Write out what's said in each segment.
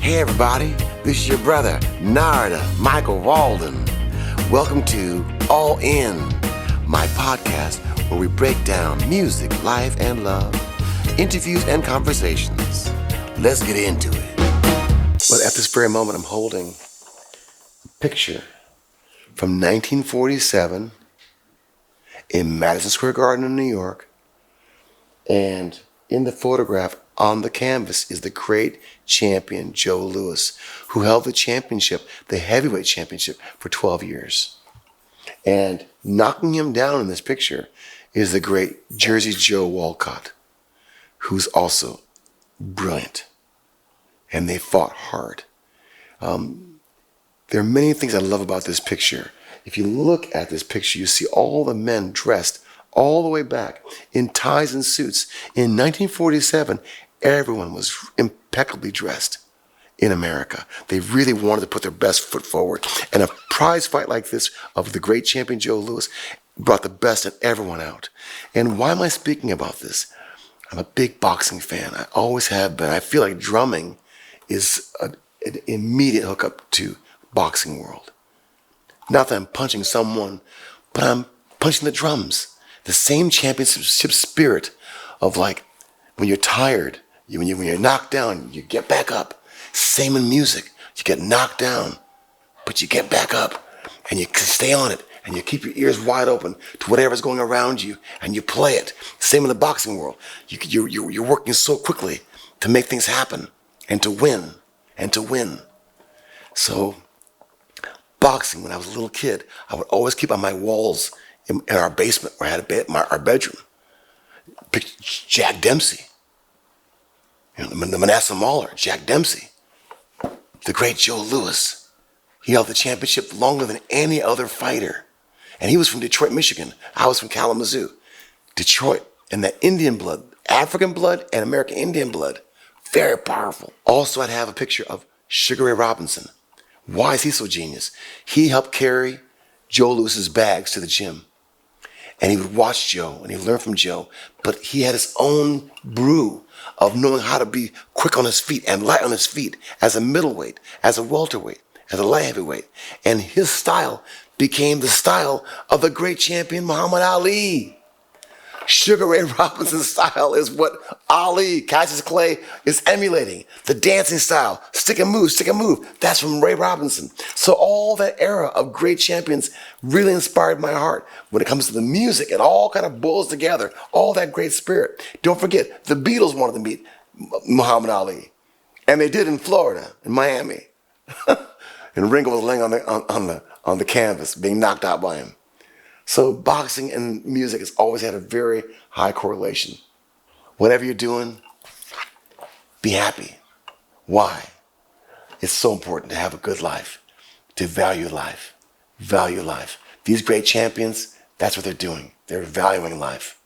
Hey everybody, this is your brother, Narada, Michael Walden. Welcome to All In, my podcast where we break down music, life, and love, interviews and conversations. Let's get into it. Well, at this very moment, I'm holding a picture from 1947 in Madison Square Garden in New York. And in the photograph on the canvas is the great champion Joe Louis, who held the championship, the heavyweight championship, for 12 years. And knocking him down in this picture is the great Jersey Joe Walcott, who's also brilliant. And they fought hard. There are many things I love about this picture. If you look at this picture, you see all the men dressed all the way back in ties and suits. In 1947, everyone was impeccably dressed in America. They really wanted to put their best foot forward. And a prize fight like this of the great champion Joe Louis brought the best in everyone out. And why am I speaking about this? I'm a big boxing fan. I always have been. I feel like drumming is an immediate hookup to boxing world. Not that I'm punching someone, but I'm punching the drums. The same championship spirit of like when you're tired, when you're knocked down, you get back up. Same in music. You get knocked down, but you get back up and you stay on it and you keep your ears wide open to whatever's going around you and you play it. Same in the boxing world. You're working so quickly to make things happen and to win and to win. So boxing, when I was a little kid, I would always keep on my walls in our basement where I had our bedroom. Jack Dempsey. The Manasseh Mauler, Jack Dempsey. The great Joe Louis. He held the championship longer than any other fighter. And he was from Detroit, Michigan. I was from Kalamazoo. Detroit. And that Indian blood, African blood and American Indian blood, very powerful. Also, I'd have a picture of Sugar Ray Robinson. Why is he so genius? He helped carry Joe Louis's bags to the gym. And he would watch Joe and he learned from Joe, but he had his own brew of knowing how to be quick on his feet and light on his feet as a middleweight, as a welterweight, as a light heavyweight. And his style became the style of the great champion Muhammad Ali. Sugar Ray Robinson's style is what Ali, Cassius Clay, is emulating. The dancing style, stick and move, that's from Ray Robinson. So all that era of great champions really inspired my heart. When it comes to the music, it all kind of boils together, all that great spirit. Don't forget, the Beatles wanted to meet Muhammad Ali. And they did in Florida, in Miami. And Ringo was laying on the canvas, being knocked out by him. So boxing and music has always had a very high correlation. Whatever you're doing, be happy. Why? It's so important to have a good life, to value life, value life. These great champions, that's what they're doing. They're valuing life.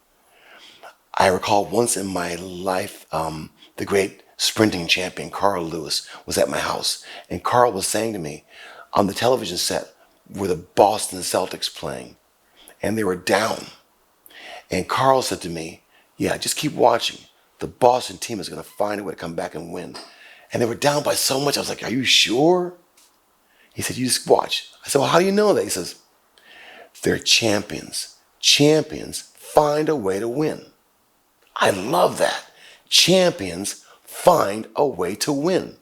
I recall once in my life, the great sprinting champion, Carl Lewis, was at my house. And Carl was saying to me, on the television set were the Boston Celtics playing. And they were down. And Carl said to me, yeah, just keep watching. The Boston team is going to find a way to come back and win. And they were down by so much. I was like, are you sure? He said, you just watch. I said, well, how do you know that? He says, they're champions. Champions find a way to win. I love that. Champions find a way to win.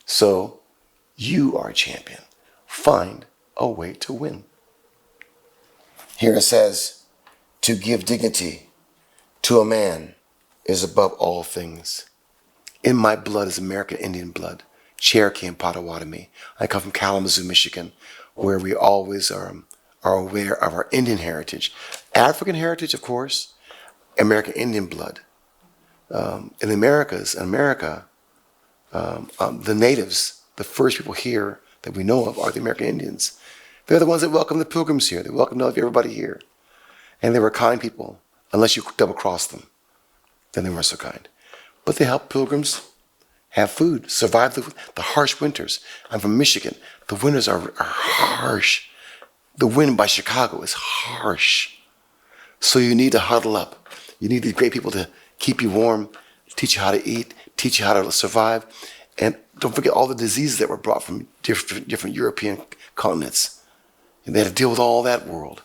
So you are a champion. Find a way to win. Here it says, to give dignity to a man is above all things. In my blood is American Indian blood, Cherokee and Potawatomi. I come from Kalamazoo, Michigan, where we always are aware of our Indian heritage. African heritage, of course, American Indian blood. In the Americas, the natives, the first people here that we know of are the American Indians. They're the ones that welcome the pilgrims here. They welcomed everybody here. And they were kind people, unless you double-crossed them. Then they weren't so kind. But they helped pilgrims have food, survive the harsh winters. I'm from Michigan. The winters are harsh. The wind by Chicago is harsh. So you need to huddle up. You need these great people to keep you warm, teach you how to eat, teach you how to survive. And don't forget all the diseases that were brought from different European continents. And they had to deal with all that world.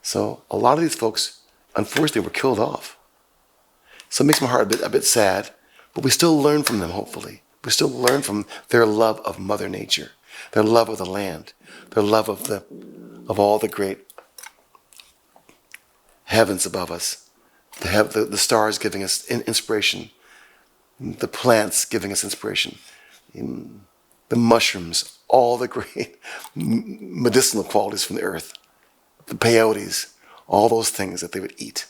So a lot of these folks, unfortunately, were killed off. So it makes my heart a bit sad, but we still learn from them, hopefully. We still learn from their love of Mother Nature, their love of the land, their love of all the great heavens above us, the stars giving us inspiration, the plants giving us inspiration, the mushrooms, all the great medicinal qualities from the earth, the peyotes, all those things that they would eat.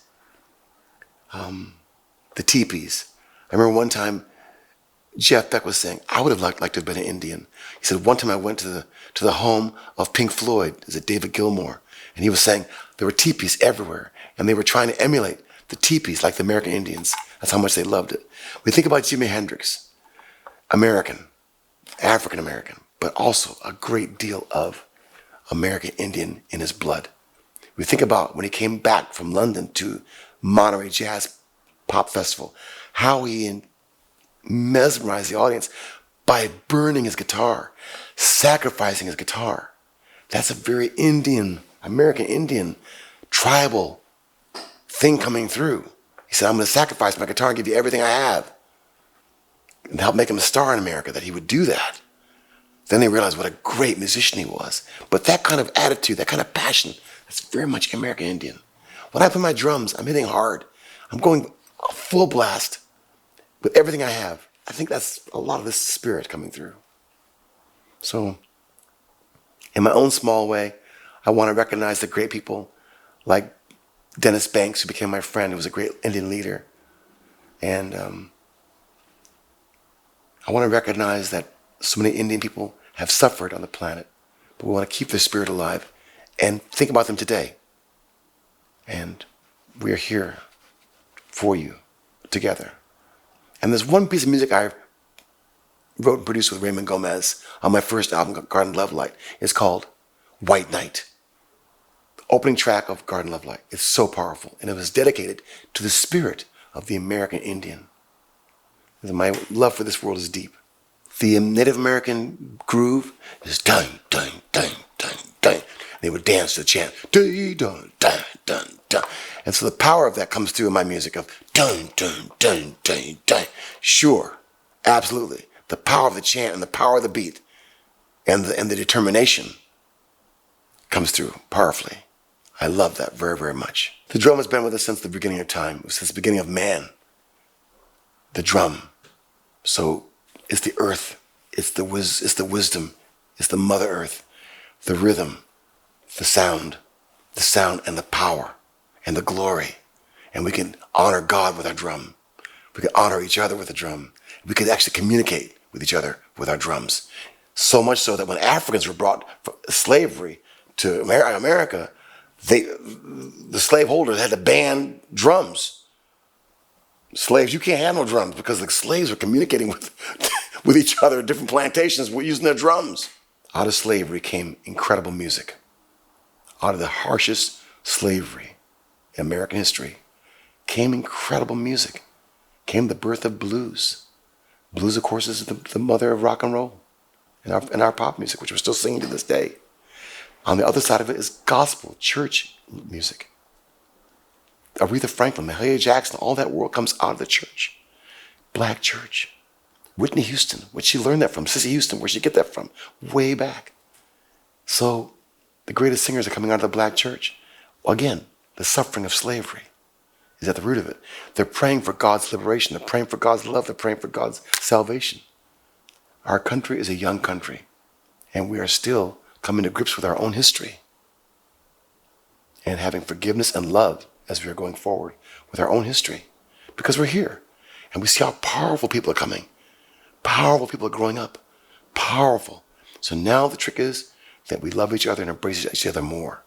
The teepees. I remember one time Jeff Beck was saying, I would have liked to have been an Indian. He said, one time I went to the home of Pink Floyd, is it David Gilmour? And he was saying there were teepees everywhere, and they were trying to emulate the teepees like the American Indians. That's how much they loved it. We think about Jimi Hendrix, American, African American, but also a great deal of American Indian in his blood. We think about when he came back from London to Monterey Jazz Pop Festival, how he mesmerized the audience by burning his guitar, sacrificing his guitar. That's a very Indian, American Indian, tribal thing coming through. He said, I'm going to sacrifice my guitar and give you everything I have. And help make him a star in America, that he would do that. Then they realized what a great musician he was. But that kind of attitude, that kind of passion, that's very much American Indian. When I play my drums, I'm hitting hard. I'm going full blast with everything I have. I think that's a lot of this spirit coming through. So, in my own small way, I want to recognize the great people like Dennis Banks, who became my friend, who was a great Indian leader. And I want to recognize that so many Indian people have suffered on the planet, but we want to keep their spirit alive and think about them today. And we are here for you together. And there's one piece of music I wrote and produced with Raymond Gomez on my first album, Garden Love Light. It's called White Night. The opening track of Garden Love Light. It's so powerful. And it was dedicated to the spirit of the American Indian. My love for this world is deep. The Native American groove is dun, dun, dun, dun, dun. They would dance to the chant, dun, dun, dun, dun, dun. And so the power of that comes through in my music of dun, dun, dun, dun, dun. Sure, absolutely. The power of the chant and the power of the beat and the determination comes through powerfully. I love that very, very much. The drum has been with us since the beginning of time, since the beginning of man. The drum. So it's the earth, it's the wisdom, it's the Mother Earth, the rhythm, the sound and the power and the glory. And we can honor God with our drum. We can honor each other with the drum. We can actually communicate with each other with our drums. So much so that when Africans were brought from slavery to America, the slaveholders had to ban drums. Slaves, you can't handle drums because the slaves were communicating with each other at different plantations using their drums. Out of slavery came incredible music. Out of the harshest slavery in American history came incredible music. Came the birth of blues. Blues, of course, is the mother of rock and roll and our pop music, which we're still singing to this day. On the other side of it is gospel, church music. Aretha Franklin, Mahalia Jackson, all that world comes out of the church. Black church. Whitney Houston, where'd she learn that from? Sissy Houston, where'd she get that from? Way back. So the greatest singers are coming out of the black church. Again, the suffering of slavery is at the root of it. They're praying for God's liberation. They're praying for God's love. They're praying for God's salvation. Our country is a young country, and we are still coming to grips with our own history and having forgiveness and love as we are going forward with our own history, because we're here and we see how powerful people are coming. Powerful people are growing up. Powerful. So now the trick is that we love each other and embrace each other more.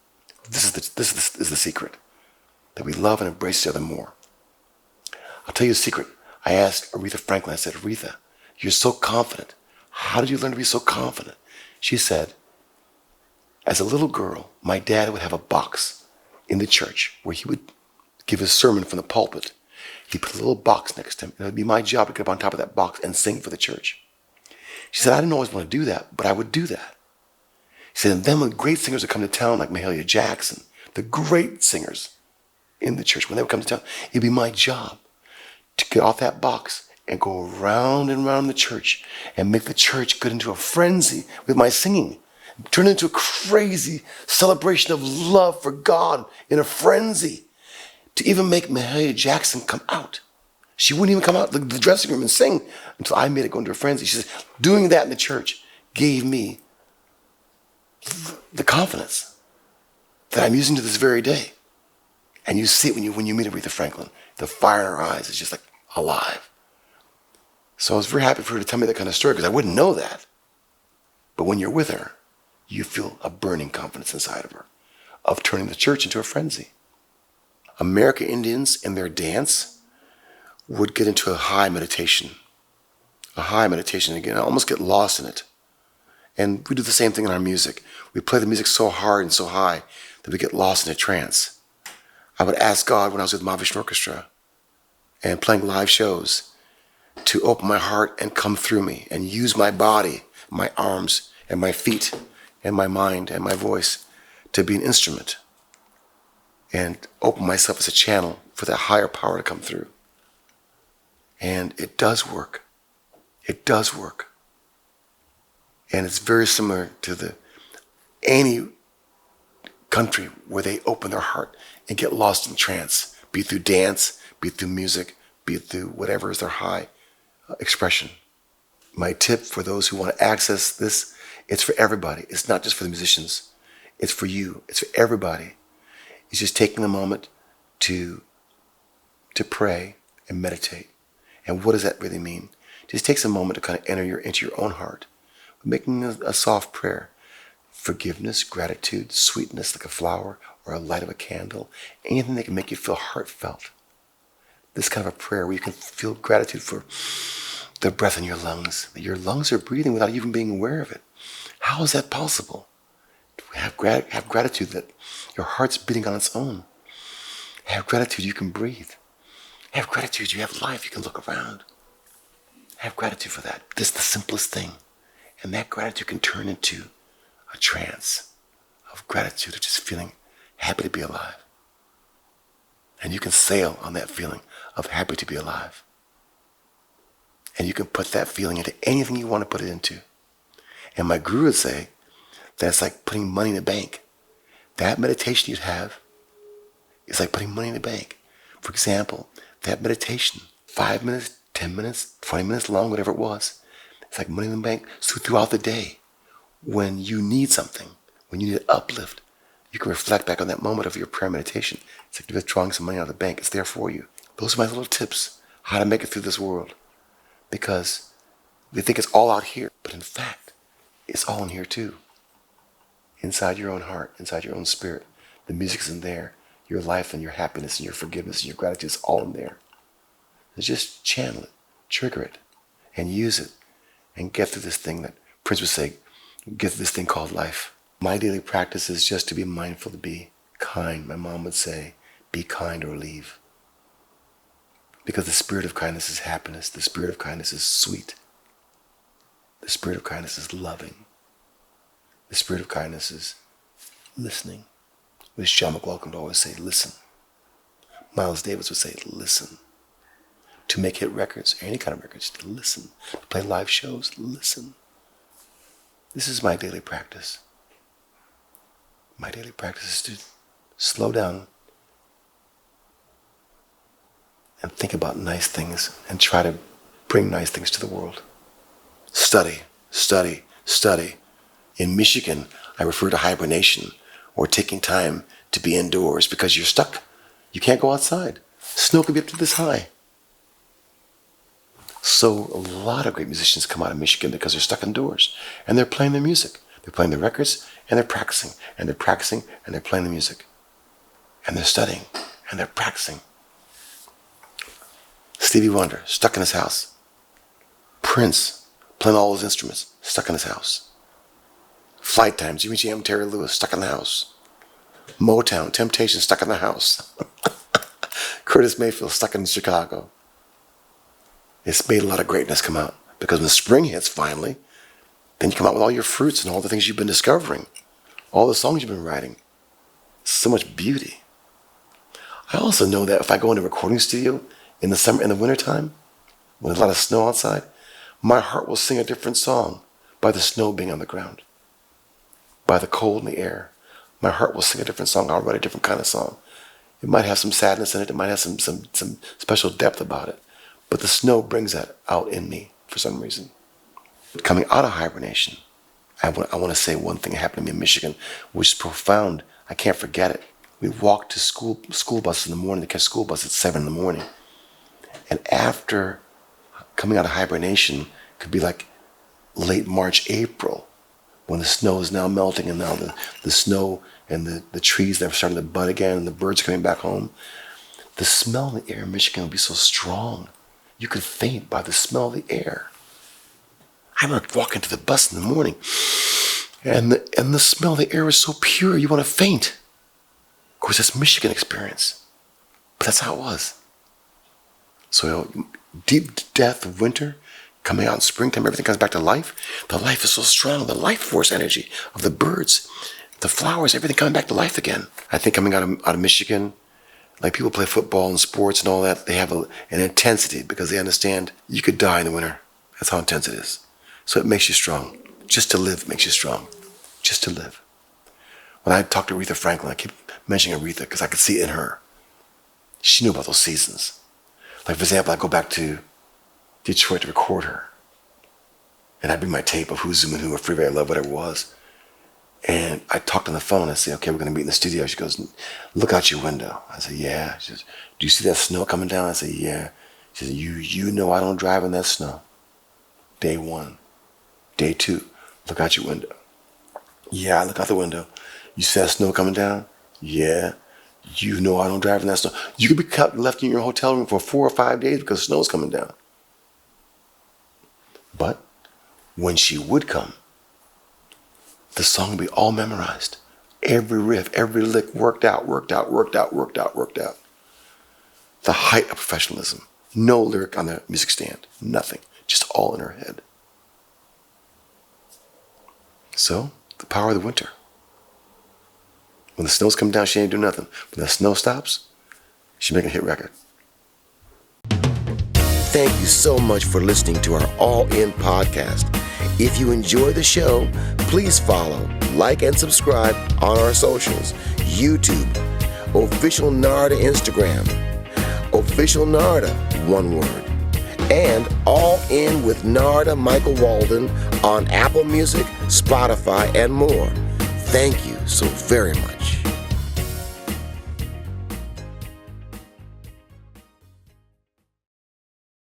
This is the secret. That we love and embrace each other more. I'll tell you a secret. I asked Aretha Franklin, I said, Aretha, you're so confident. How did you learn to be so confident? She said, as a little girl, my dad would have a box in the church where he would give his sermon from the pulpit. He put a little box next to him. It would be my job to get up on top of that box and sing for the church. She said, I didn't always want to do that, but I would do that. He said, and then when great singers would come to town, like Mahalia Jackson, the great singers in the church, when they would come to town, it'd be my job to get off that box and go round and round the church and make the church get into a frenzy with my singing. Turn it into a crazy celebration of love for God in a frenzy. To even make Mahalia Jackson come out. She wouldn't even come out the dressing room and sing until I made it go into a frenzy. She says, doing that in the church gave me the confidence that I'm using to this very day. And you see it when you meet Aretha Franklin. The fire in her eyes is just like alive. So I was very happy for her to tell me that kind of story because I wouldn't know that. But when you're with her, you feel a burning confidence inside of her of turning the church into a frenzy. American Indians in their dance would get into a high meditation. Again, I almost get lost in it. And we do the same thing in our music. We play the music so hard and so high that we get lost in a trance. I would ask God when I was with Mahavishnu Orchestra and playing live shows to open my heart and come through me and use my body, my arms and my feet and my mind and my voice to be an instrument and open myself as a channel for that higher power to come through. And it does work. It does work. And it's very similar to any country where they open their heart and get lost in trance, be it through dance, be it through music, be it through whatever is their high expression. My tip for those who want to access this, it's for everybody. It's not just for the musicians. It's for you. It's for everybody. It's just taking a moment to pray and meditate. And what does that really mean? It just takes a moment to kind of enter into your own heart, making a soft prayer. Forgiveness, gratitude, sweetness like a flower or a light of a candle, anything that can make you feel heartfelt. This kind of a prayer where you can feel gratitude for the breath in your lungs, that your lungs are breathing without even being aware of it. How is that possible? Have gratitude that your heart's beating on its own. Have gratitude you can breathe. Have gratitude you have life, you can look around. Have gratitude for that. This is the simplest thing. And that gratitude can turn into a trance of gratitude, of just feeling happy to be alive. And you can sail on that feeling of happy to be alive. And you can put that feeling into anything you want to put it into. And my guru would say, that's like putting money in the bank. That meditation you'd have is like putting money in the bank. For example, that meditation, 5 minutes, 10 minutes, 20 minutes long, whatever it was, it's like money in the bank. So throughout the day, when you need something, when you need an uplift, you can reflect back on that moment of your prayer meditation. It's like withdrawing some money out of the bank. It's there for you. Those are my little tips, how to make it through this world. Because we think it's all out here, but in fact, it's all in here too. Inside your own heart, inside your own spirit. The music's in there. Your life and your happiness and your forgiveness and your gratitude is all in there. Just channel it, trigger it, and use it, and get through this thing that Prince would say, get through this thing called life. My daily practice is just to be mindful, to be kind. My mom would say, be kind or leave. Because the spirit of kindness is happiness. The spirit of kindness is sweet. The spirit of kindness is loving. The spirit of kindness is listening. Which John McLaughlin would always say, listen. Miles Davis would say, listen. To make hit records, or any kind of records, to listen. To play live shows, listen. This is my daily practice. My daily practice is to slow down and think about nice things and try to bring nice things to the world. Study, study, study. In Michigan, I refer to hibernation or taking time to be indoors because you're stuck. You can't go outside. Snow could be up to this high. So a lot of great musicians come out of Michigan because they're stuck indoors and they're playing their music. They're playing their records and they're practicing and they're practicing and they're playing the music. And they're studying and they're practicing. Stevie Wonder, stuck in his house. Prince, playing all his instruments, stuck in his house. Flight Time, Jimmy Jam, Terry Lewis, stuck in the house. Motown, Temptation, stuck in the house. Curtis Mayfield stuck in Chicago. It's made a lot of greatness come out. Because when spring hits finally, then you come out with all your fruits and all the things you've been discovering. All the songs you've been writing. So much beauty. I also know that if I go in a recording studio in the summer, in the wintertime, when there's a lot of snow outside, my heart will sing a different song by the snow being on the ground. By the cold in the air. My heart will sing a different song. I'll write a different kind of song. It might have some sadness in it. It might have some special depth about it. But the snow brings that out in me for some reason. Coming out of hibernation, I want to say one thing that happened to me in Michigan, which is profound. I can't forget it. We walked to school buses in the morning to catch school bus at 7 in the morning. And after coming out of hibernation, could be like late March, April, when the snow is now melting and now the snow and the trees that are starting to bud again and the birds are coming back home. The smell in the air in Michigan will be so strong. You could faint by the smell of the air. I remember walking to the bus in the morning and the smell of the air is so pure you want to faint. Of course, that's Michigan experience. But that's how it was. So deep death of winter, coming out in springtime, everything comes back to life. The life is so strong, the life force energy of the birds, the flowers, everything coming back to life again. I think coming out of Michigan, like people play football and sports and all that, they have an intensity because they understand you could die in the winter. That's how intense it is. So it makes you strong. Just to live makes you strong. Just to live. When I talked to Aretha Franklin, I keep mentioning Aretha because I could see it in her. She knew about those seasons. Like, for example, I go back to Detroit to record her. And I bring my tape of Who's Zooming Who or Freeway I Love, whatever it was. And I talked on the phone. I said, okay, we're going to meet in the studio. She goes, look out your window. I said, yeah. She says, do you see that snow coming down? I said, yeah. She said, you know I don't drive in that snow. Day 1. Day 2, look out your window. Yeah, I look out the window. You see that snow coming down? Yeah. You know I don't drive in that snow. You could be left in your hotel room for 4 or 5 days because snow's coming down. But when she would come, the song would be all memorized. Every riff, every lick worked out. The height of professionalism. No lyric on the music stand. Nothing. Just all in her head. So, the power of the winter. When the snow's come down, she ain't do nothing. When the snow stops, she make a hit record. Thank you so much for listening to our All In podcast. If you enjoy the show, please follow, like, and subscribe on our socials. YouTube, Official Narada Instagram, Official Narada, one word. And All In with Narada Michael Walden on Apple Music, Spotify, and more. Thank you so very much.